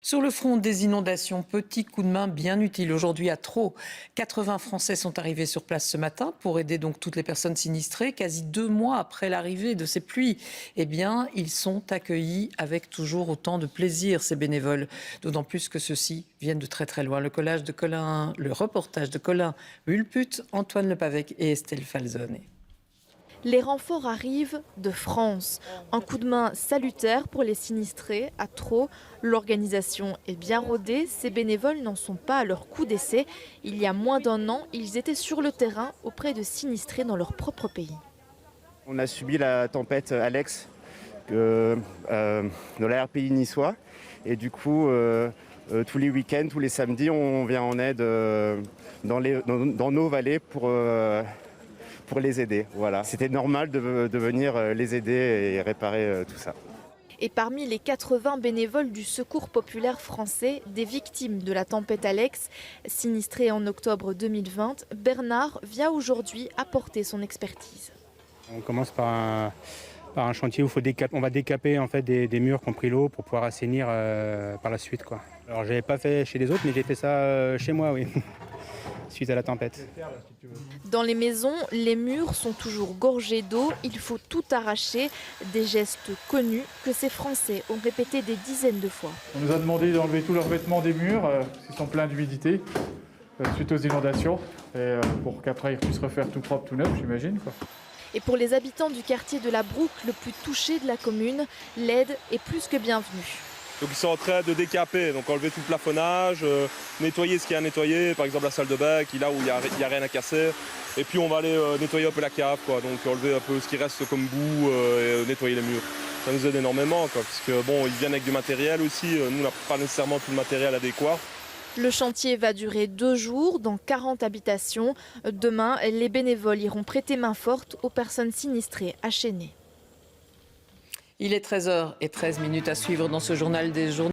Sur le front des inondations, petit coup de main bien utile aujourd'hui à Traux. 80 Français sont arrivés sur place ce matin pour aider donc toutes les personnes sinistrées. Quasi 2 mois après l'arrivée de ces pluies, eh bien, ils sont accueillis avec toujours autant de plaisir, ces bénévoles. D'autant plus que ceux-ci viennent de très très loin. Le reportage de Colin Hulput, Antoine Lepavec et Estelle Falzone. Les renforts arrivent de France. Un coup de main salutaire pour les sinistrés à Traux. L'organisation est bien rodée. Ces bénévoles n'en sont pas à leur coup d'essai. Il y a moins d'1 an, ils étaient sur le terrain auprès de sinistrés dans leur propre pays. On a subi la tempête Alex dans l'ARPI niçois. Et du coup, tous les week-ends, tous les samedis, on vient en aide dans nos vallées pour les aider. Voilà. C'était normal de venir les aider et réparer tout ça. Et parmi les 80 bénévoles du Secours populaire français, des victimes de la tempête Alex, sinistrées en octobre 2020, Bernard vient aujourd'hui apporter son expertise. On commence par un chantier où on va décaper en fait, des murs qui ont pris l'eau pour pouvoir assainir par la suite, quoi. Alors j'avais pas fait chez les autres, mais j'ai fait ça chez moi, oui, suite à la tempête. Dans les maisons, les murs sont toujours gorgés d'eau. Il faut tout arracher. Des gestes connus que ces Français ont répétés des dizaines de fois. On nous a demandé d'enlever tous leurs vêtements des murs, qui sont pleins d'humidité, suite aux inondations, et pour qu'après ils puissent refaire tout propre, tout neuf, j'imagine, quoi. Et pour les habitants du quartier de la Brouque, le plus touché de la commune, l'aide est plus que bienvenue. Donc ils sont en train de décaper, donc enlever tout le plafonnage, nettoyer ce qu'il y a à nettoyer, par exemple la salle de bain, là où il n'y a rien à casser. Et puis on va aller nettoyer un peu la cave, quoi, donc enlever un peu ce qui reste comme boue et nettoyer les murs. Ça nous aide énormément, quoi, parce que bon, ils viennent avec du matériel aussi, nous on n'a pas nécessairement tout le matériel adéquat. Le chantier va durer 2 jours dans 40 habitations. Demain, les bénévoles iront prêter main forte aux personnes sinistrées à Chénet. Il est 13h13 à suivre dans ce journal des journaux.